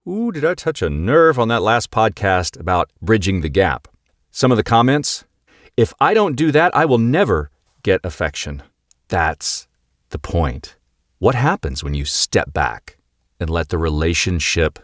Ooh, did I touch a nerve on that last podcast about bridging the gap? Some of the comments, if I don't do that, I will never get affection. That's the point. What happens when you step back and let the relationship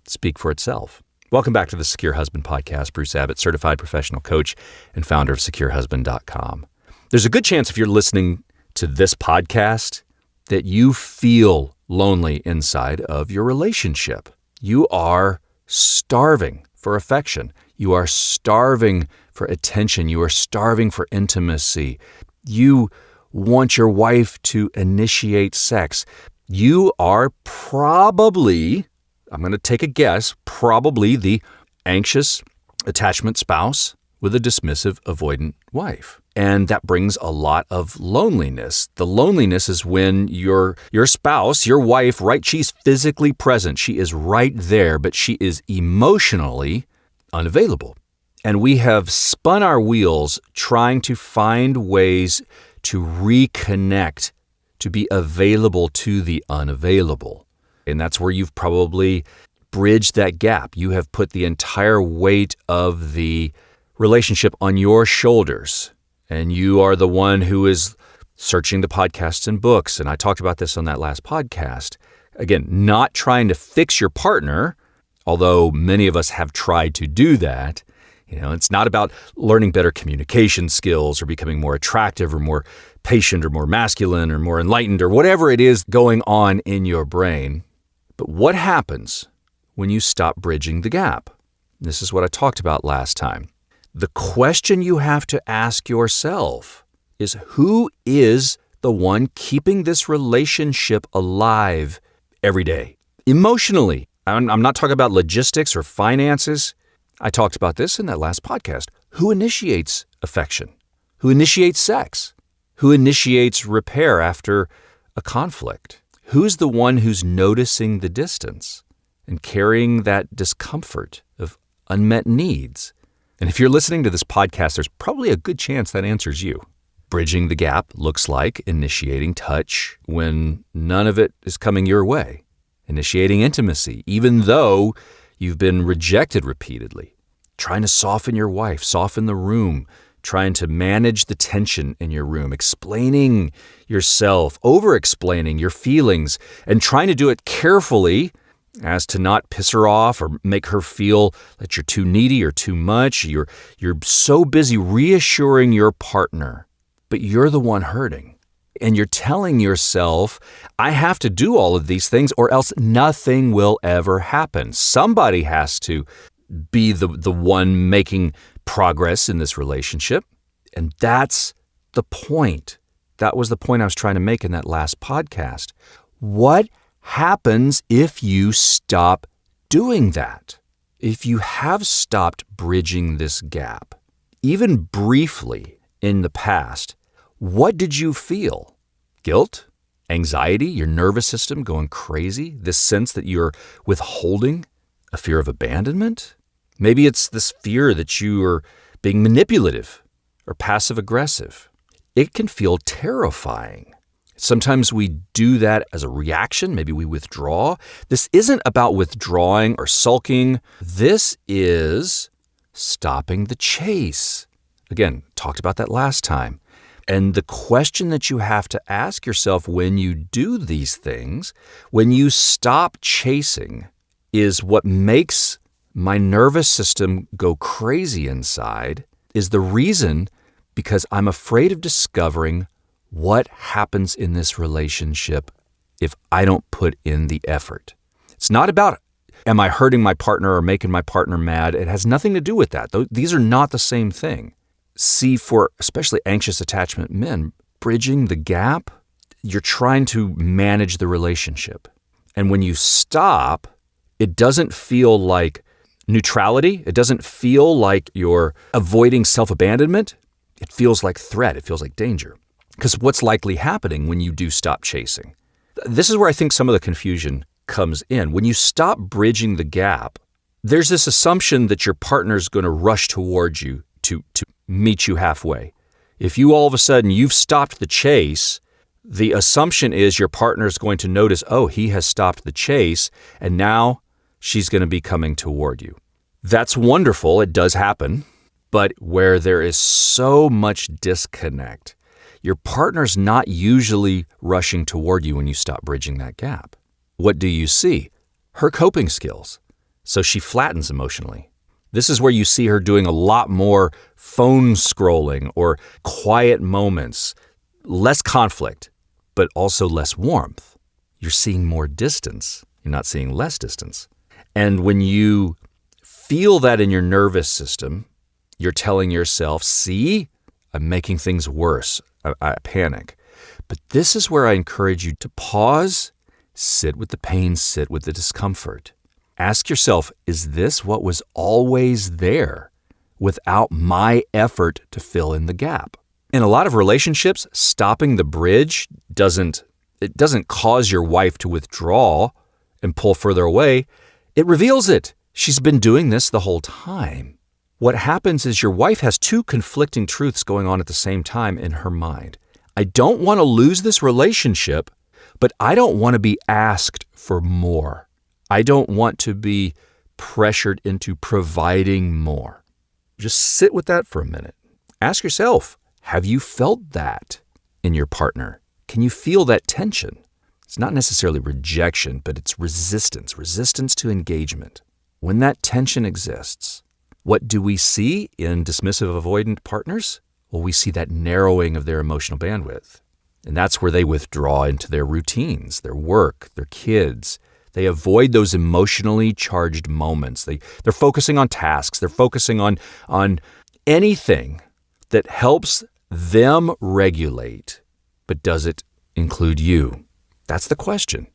speak for itself? Welcome back to the Secure Husband Podcast. Bruce Abbott, certified professional coach and founder of SecureHusband.com. There's a good chance if you're listening to this podcast that you feel lonely inside of your relationship. You are starving for affection. You are starving for attention. You are starving for intimacy. You want your wife to initiate sex. You are probably, I'm going to take a guess, probably the anxious attachment spouse with a dismissive, avoidant wife. And that brings a lot of loneliness. The loneliness is when your spouse, your wife, right, she's physically present. She is right there, but she is emotionally unavailable. And we have spun our wheels trying to find ways to reconnect, to be available to the unavailable. And that's where you've probably bridged that gap. You have put the entire weight of the relationship on your shoulders. And you are the one who is searching the podcasts and books. And I talked about this on that last podcast. Again, not trying to fix your partner, although many of us have tried to do that. It's not about learning better communication skills or becoming more attractive or more patient or more masculine or more enlightened or whatever it is going on in your brain. But what happens when you stop bridging the gap? This is what I talked about last time. The question you have to ask yourself is, who is the one keeping this relationship alive every day? Emotionally. I'm not talking about logistics or finances. I talked about this in that last podcast. Who initiates affection? Who initiates sex? Who initiates repair after a conflict? Who's the one who's noticing the distance and carrying that discomfort of unmet needs? And if you're listening to this podcast, there's probably a good chance that answers you. Bridging the gap looks like initiating touch when none of it is coming your way. Initiating intimacy, even though you've been rejected repeatedly. Trying to soften your wife, soften the room, trying to manage the tension in your room, explaining yourself, over-explaining your feelings, and trying to do it carefully as to not piss her off or make her feel that you're too needy or too much. You're so busy reassuring your partner, but you're the one hurting. And you're telling yourself, I have to do all of these things or else nothing will ever happen. Somebody has to be the one making progress in this relationship. And that's the point. That was the point I was trying to make in that last podcast. What happens if you stop doing that? If you have stopped bridging this gap, even briefly in the past, what did you feel? Guilt? Anxiety? Your nervous system going crazy? This sense that you're withholding? A fear of abandonment? Maybe it's this fear that you are being manipulative or passive-aggressive. It can feel terrifying. Sometimes we do that as a reaction. Maybe we withdraw. This isn't about withdrawing or sulking. This is stopping the chase. Again, talked about that last time. And the question that you have to ask yourself when you do these things, when you stop chasing, is what makes my nervous system go crazy inside, is the reason because I'm afraid of discovering what happens in this relationship if I don't put in the effort. It's not about, am I hurting my partner or making my partner mad? It has nothing to do with that. These are not the same thing. See, for especially anxious attachment men, bridging the gap, you're trying to manage the relationship. And when you stop, it doesn't feel like neutrality. It doesn't feel like you're avoiding self-abandonment. It feels like threat. It feels like danger. Because what's likely happening when you do stop chasing? This is where I think some of the confusion comes in. When you stop bridging the gap, there's this assumption that your partner's going to rush towards you to meet you halfway. If you all of a sudden, you've stopped the chase, the assumption is your partner's going to notice, oh, he has stopped the chase, and now she's going to be coming toward you. That's wonderful. It does happen. But where there is so much disconnect, your partner's not usually rushing toward you when you stop bridging that gap. What do you see? Her coping skills. So she flattens emotionally. This is where you see her doing a lot more phone scrolling or quiet moments, less conflict, but also less warmth. You're seeing more distance. You're not seeing less distance. And when you feel that in your nervous system, you're telling yourself, see, I'm making things worse. I panic. But this is where I encourage you to pause, sit with the pain, sit with the discomfort. Ask yourself, is this what was always there without my effort to fill in the gap? In a lot of relationships, stopping the bridge doesn't cause your wife to withdraw and pull further away. It reveals it. She's been doing this the whole time. What happens is your wife has two conflicting truths going on at the same time in her mind. I don't want to lose this relationship, but I don't want to be asked for more. I don't want to be pressured into providing more. Just sit with that for a minute. Ask yourself, have you felt that in your partner? Can you feel that tension? It's not necessarily rejection, but it's resistance to engagement. When that tension exists, what do we see in dismissive avoidant partners? Well, we see that narrowing of their emotional bandwidth. And that's where they withdraw into their routines, their work, their kids. They avoid those emotionally charged moments. They're focusing on tasks. They're focusing on anything that helps them regulate. But does it include you? That's the question.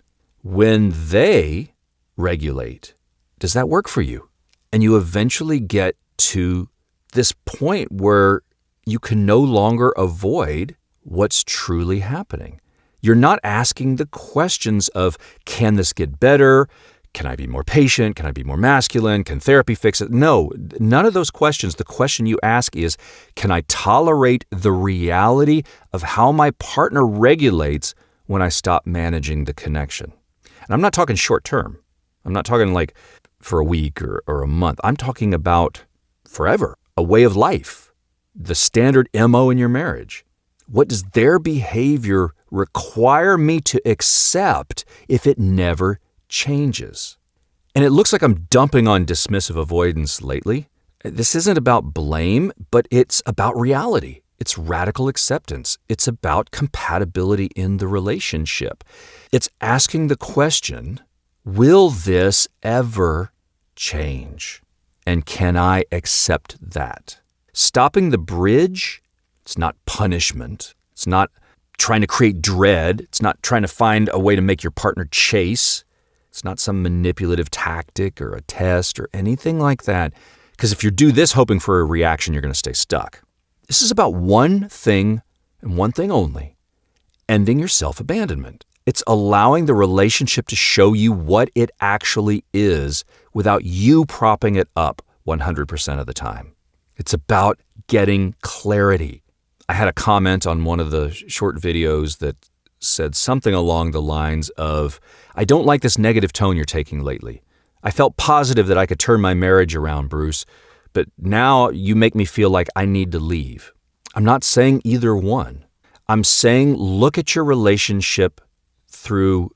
When they regulate, does that work for you? And you eventually get to this point where you can no longer avoid what's truly happening. You're not asking the questions of, can this get better? Can I be more patient? Can I be more masculine? Can therapy fix it? No, none of those questions. The question you ask is, can I tolerate the reality of how my partner regulates when I stop managing the connection? And I'm not talking short term. I'm not talking like for a week or a month. I'm talking about forever, a way of life, the standard MO in your marriage. What does their behavior require me to accept if it never changes? And it looks like I'm dumping on dismissive avoidance lately. This isn't about blame, but it's about reality. It's radical acceptance. It's about compatibility in the relationship. It's asking the question, will this ever change? And can I accept that? Stopping the bridge, it's not punishment. It's not trying to create dread. It's not trying to find a way to make your partner chase. It's not some manipulative tactic or a test or anything like that. Because if you do this hoping for a reaction, you're going to stay stuck. This is about one thing and one thing only, ending your self-abandonment. It's allowing the relationship to show you what it actually is without you propping it up 100% of the time. It's about getting clarity. I had a comment on one of the short videos that said something along the lines of, I don't like this negative tone you're taking lately. I felt positive that I could turn my marriage around, Bruce, but now you make me feel like I need to leave. I'm not saying either one. I'm saying look at your relationship through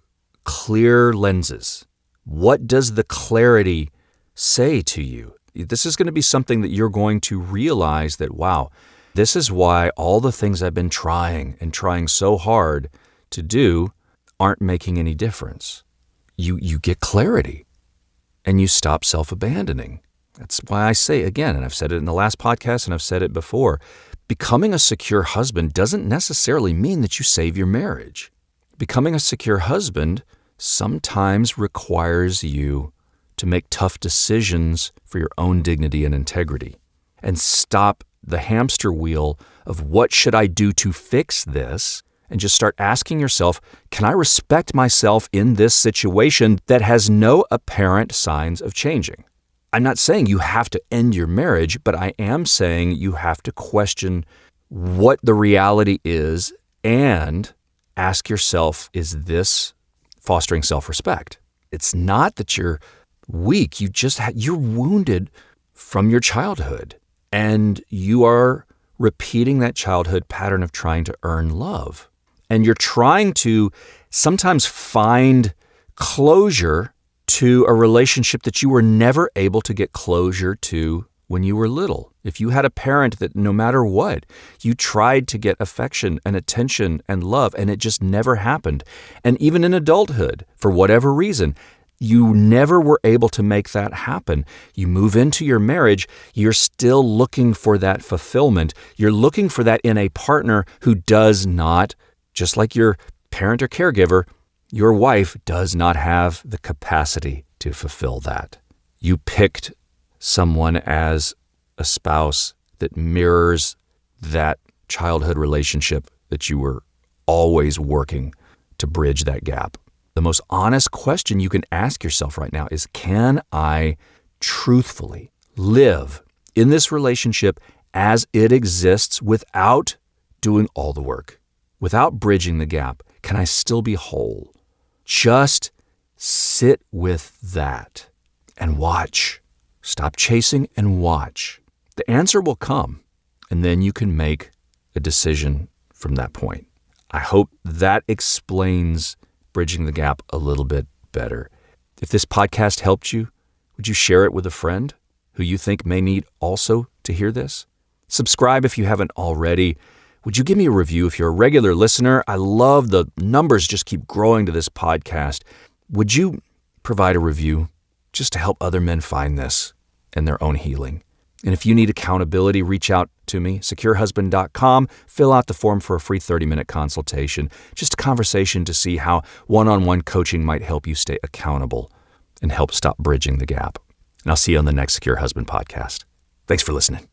clear lenses. What does the clarity say to you? This is going to be something that you're going to realize that, wow, this is why all the things I've been trying so hard to do aren't making any difference. You get clarity and you stop self-abandoning. That's why I say again, and I've said it in the last podcast and I've said it before, becoming a secure husband doesn't necessarily mean that you save your marriage. Becoming a secure husband sometimes requires you to make tough decisions for your own dignity and integrity and stop the hamster wheel of what should I do to fix this and just start asking yourself, can I respect myself in this situation that has no apparent signs of changing? I'm not saying you have to end your marriage, but I am saying you have to question what the reality is and ask yourself, is this fostering self-respect? It's not that you're weak. You're wounded from your childhood, and you are repeating that childhood pattern of trying to earn love. And you're trying to sometimes find closure to a relationship that you were never able to get closure to when you were little. If you had a parent that no matter what, you tried to get affection and attention and love, and it just never happened. And even in adulthood, for whatever reason, you never were able to make that happen. You move into your marriage, you're still looking for that fulfillment. You're looking for that in a partner who does not, just like your parent or caregiver, your wife does not have the capacity to fulfill that. You picked someone as a spouse that mirrors that childhood relationship that you were always working to bridge that gap. The most honest question you can ask yourself right now is, can I truthfully live in this relationship as it exists without doing all the work, without bridging the gap? Can I still be whole? Just sit with that and watch. Stop chasing and watch. The answer will come, and then you can make a decision from that point. I hope that explains bridging the gap a little bit better. If this podcast helped you, would you share it with a friend who you think may need also to hear this? Subscribe if you haven't already. Would you give me a review if you're a regular listener? I love the numbers just keep growing to this podcast. Would you provide a review just to help other men find this and their own healing? And if you need accountability, reach out to me, securehusband.com. Fill out the form for a free 30-minute consultation. Just a conversation to see how one-on-one coaching might help you stay accountable and help stop bridging the gap. And I'll see you on the next Secure Husband podcast. Thanks for listening.